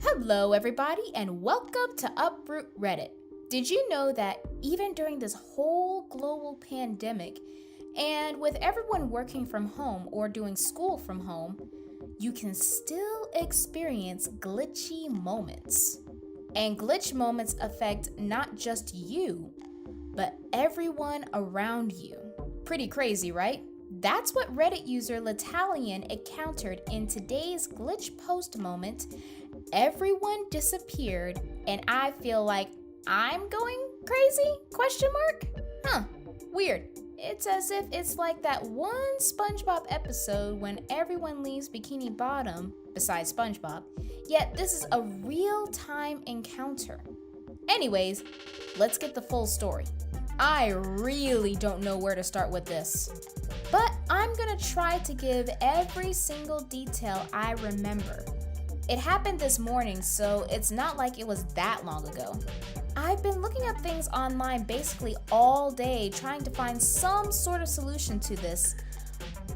Hello, everybody, and welcome to Uproot Reddit. Did you know that even during this whole global pandemic, and with everyone working from home or doing school from home, you can still experience glitchy moments? And glitch moments affect not just you, but everyone around you. Pretty crazy, right? That's what Reddit user L'Italien encountered in today's glitch post moment. Everyone disappeared and I feel like I'm going crazy? Weird. It's as if it's like that one SpongeBob episode when everyone leaves Bikini Bottom, besides SpongeBob, yet this is a real-time encounter. Anyways, let's get the full story. I really don't know where to start with this, but I'm gonna try to give every single detail I remember. It happened this morning, so it's not like it was that long ago. I've been looking up things online basically all day trying to find some sort of solution to this,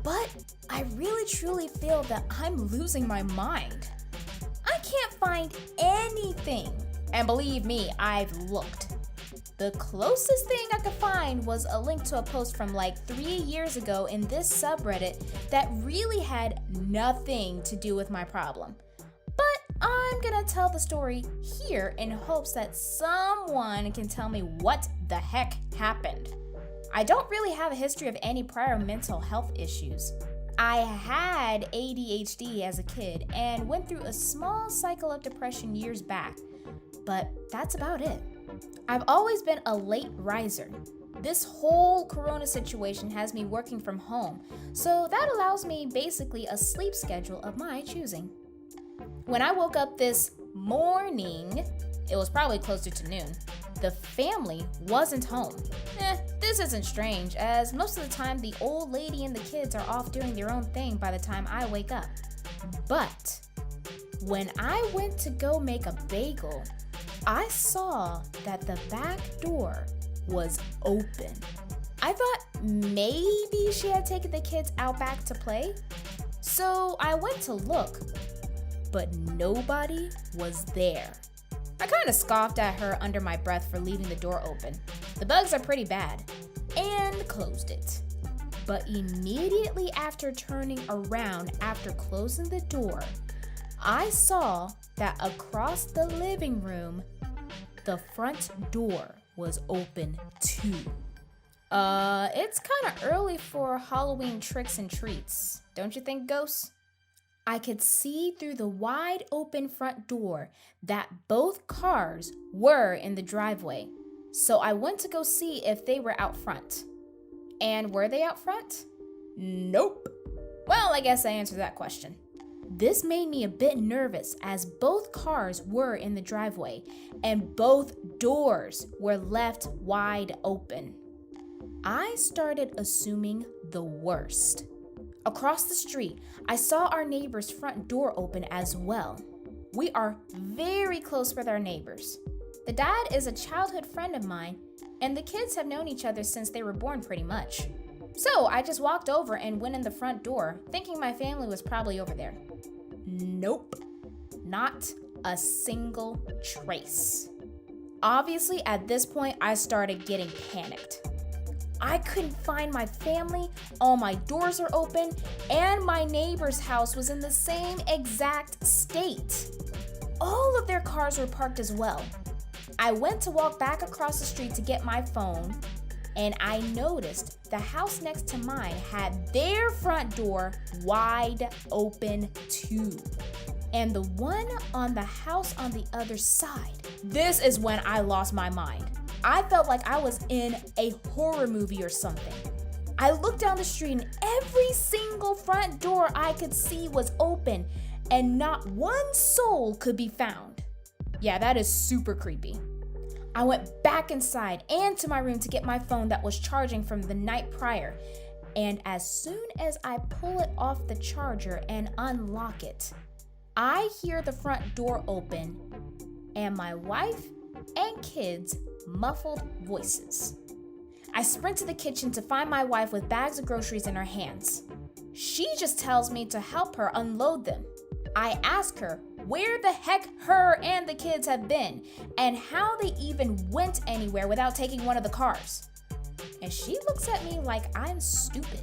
but I really truly feel that I'm losing my mind. I can't find anything, and believe me, I've looked. The closest thing I could find was a link to a post from like 3 years ago in this subreddit that really had nothing to do with my problem. But I'm gonna tell the story here in hopes that someone can tell me what the heck happened. I don't really have a history of any prior mental health issues. I had ADHD as a kid and went through a small cycle of depression years back, but that's about it. I've always been a late riser. This whole corona situation has me working from home, so that allows me basically a sleep schedule of my choosing. When I woke up this morning, it was probably closer to noon, the family wasn't home. This isn't strange, as most of the time the old lady and the kids are off doing their own thing by the time I wake up. But when I went to go make a bagel, I saw that the back door was open. I thought maybe she had taken the kids out back to play, so I went to look, but nobody was there. I kind of scoffed at her under my breath for leaving the door open. The bugs are pretty bad, and closed it. But immediately after turning around after closing the door, I saw that across the living room, the front door was open too. It's kind of early for Halloween tricks and treats, don't you think, ghosts? I could see through the wide open front door that both cars were in the driveway, so I went to go see if they were out front. And were they out front? Nope. Well, I guess I answered that question. This made me a bit nervous as both cars were in the driveway and both doors were left wide open. I started assuming the worst. Across the street, I saw our neighbor's front door open as well. We are very close with our neighbors. The dad is a childhood friend of mine, and the kids have known each other since they were born pretty much. So I just walked over and went in the front door, thinking my family was probably over there. Nope, not a single trace. Obviously, at this point, I started getting panicked. I couldn't find my family, all my doors are open, and my neighbor's house was in the same exact state. All of their cars were parked as well. I went to walk back across the street to get my phone, and I noticed the house next to mine had their front door wide open too. And the one on the house on the other side. This is when I lost my mind. I felt like I was in a horror movie or something. I looked down the street and every single front door I could see was open and not one soul could be found. Yeah, that is super creepy. I went back inside and to my room to get my phone that was charging from the night prior. And as soon as I pull it off the charger and unlock it, I hear the front door open and my wife and kids' muffled voices. I sprint to the kitchen to find my wife with bags of groceries in her hands. She just tells me to help her unload them. I ask her where the heck her and the kids have been and how they even went anywhere without taking one of the cars. And she looks at me like I'm stupid.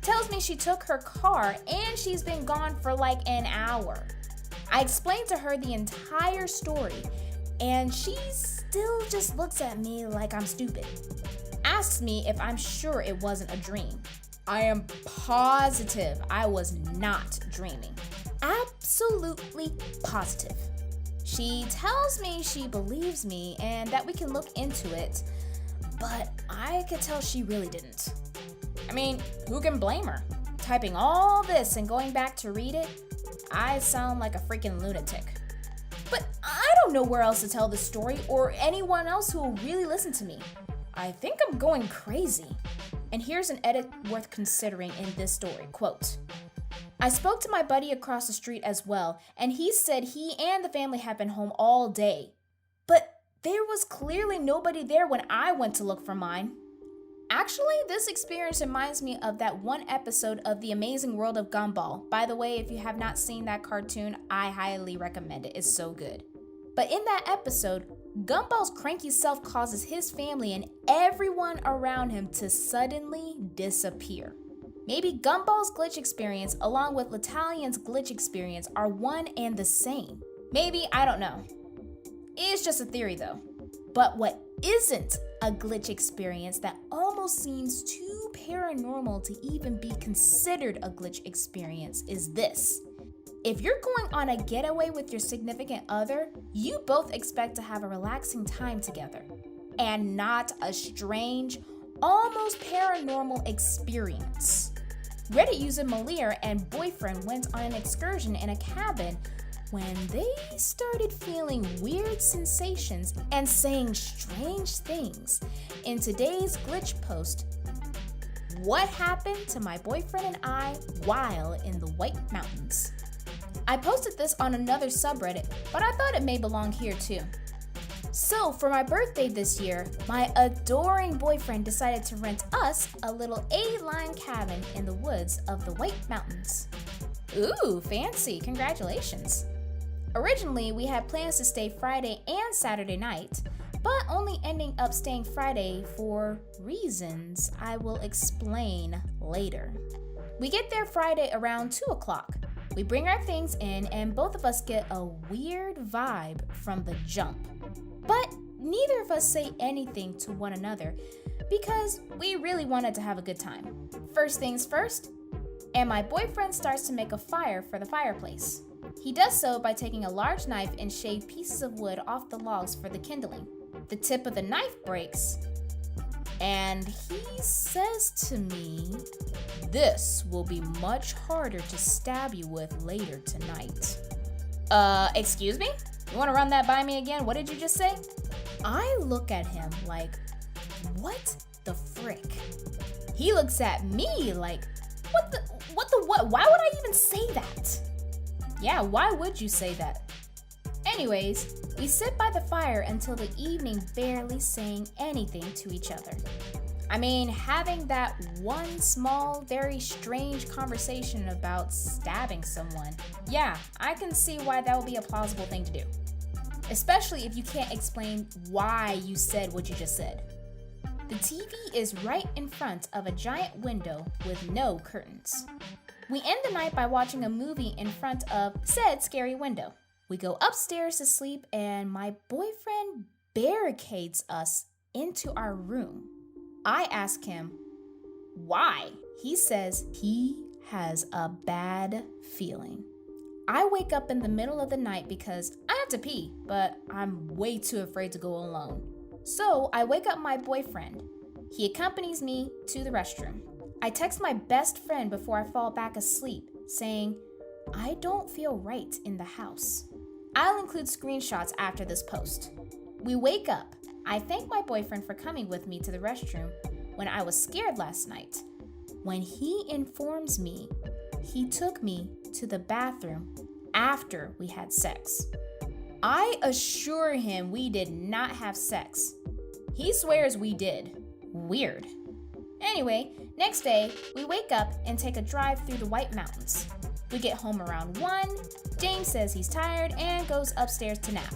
Tells me she took her car and she's been gone for like an hour. I explained to her the entire story and she still just looks at me like I'm stupid. Asks me if I'm sure it wasn't a dream. I am positive I was not dreaming. Absolutely positive. She tells me she believes me and that we can look into it, but I could tell she really didn't. I mean, who can blame her? Typing all this and going back to read it, I sound like a freaking lunatic. But I don't know where else to tell this story or anyone else who will really listen to me. I think I'm going crazy. And here's an edit worth considering in this story, quote, I spoke to my buddy across the street as well, and he said he and the family had been home all day. But there was clearly nobody there when I went to look for mine. Actually, this experience reminds me of that one episode of The Amazing World of Gumball. By the way, if you have not seen that cartoon, I highly recommend it. It's so good. But in that episode, Gumball's cranky self causes his family and everyone around him to suddenly disappear. Maybe Gumball's glitch experience along with L'Italian's glitch experience are one and the same. Maybe, I don't know. It's just a theory though. But what isn't a glitch experience that almost seems too paranormal to even be considered a glitch experience is this. If you're going on a getaway with your significant other, you both expect to have a relaxing time together and not a strange, almost paranormal experience. Reddit user Malir and boyfriend went on an excursion in a cabin when they started feeling weird sensations and saying strange things. In today's glitch post, what happened to my boyfriend and I while in the White Mountains? I posted this on another subreddit, but I thought it may belong here too. So for my birthday this year, my adoring boyfriend decided to rent us a little 8-line cabin in the woods of the White Mountains. Ooh, fancy, congratulations. Originally, we had plans to stay Friday and Saturday night, but only ending up staying Friday for reasons I will explain later. We get there Friday around 2 o'clock. We bring our things in and both of us get a weird vibe from the jump. But neither of us say anything to one another because we really wanted to have a good time. First things first, and my boyfriend starts to make a fire for the fireplace. He does so by taking a large knife and shave pieces of wood off the logs for the kindling. The tip of the knife breaks, and he says to me, "This will be much harder to stab you with later tonight." Excuse me? You want to run that by me again? What did you just say? I look at him like, what the frick? He looks at me like, what? Why would I even say that? Yeah, why would you say that? Anyways, we sit by the fire until the evening, barely saying anything to each other. I mean, having that one small, very strange conversation about stabbing someone, yeah, I can see why that would be a plausible thing to do. Especially if you can't explain why you said what you just said. The TV is right in front of a giant window with no curtains. We end the night by watching a movie in front of said scary window. We go upstairs to sleep and my boyfriend barricades us into our room. I ask him, why? He says he has a bad feeling. I wake up in the middle of the night because I have to pee, but I'm way too afraid to go alone. So I wake up my boyfriend. He accompanies me to the restroom. I text my best friend before I fall back asleep, saying, I don't feel right in the house. I'll include screenshots after this post. We wake up. I thank my boyfriend for coming with me to the restroom when I was scared last night. When he informs me, he took me to the bathroom after we had sex. I assure him we did not have sex. He swears we did. Weird. Anyway, next day, we wake up and take a drive through the White Mountains. We get home around 1. James says he's tired and goes upstairs to nap.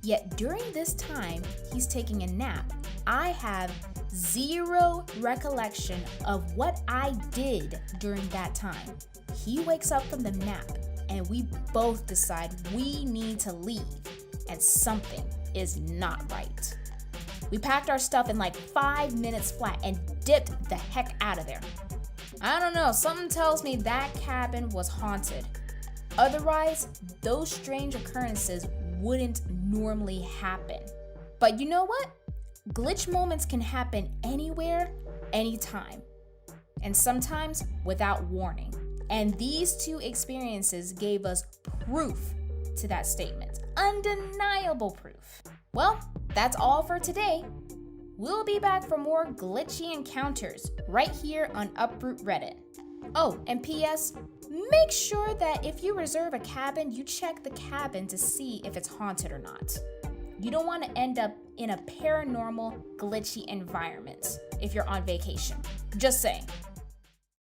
Yet during this time he's taking a nap, I have zero recollection of what I did during that time. He wakes up from the nap and we both decide we need to leave, and something is not right. We packed our stuff in like 5 minutes flat and dipped the heck out of there. I don't know, something tells me that cabin was haunted. Otherwise, those strange occurrences wouldn't normally happen. But you know what? Glitch moments can happen anywhere, anytime, and sometimes without warning. And these two experiences gave us proof to that statement. Undeniable proof. Well, that's all for today. We'll be back for more glitchy encounters right here on Uproot Reddit. Oh, and P.S., make sure that if you reserve a cabin, you check the cabin to see if it's haunted or not. You don't want to end up in a paranormal, glitchy environment if you're on vacation. Just saying.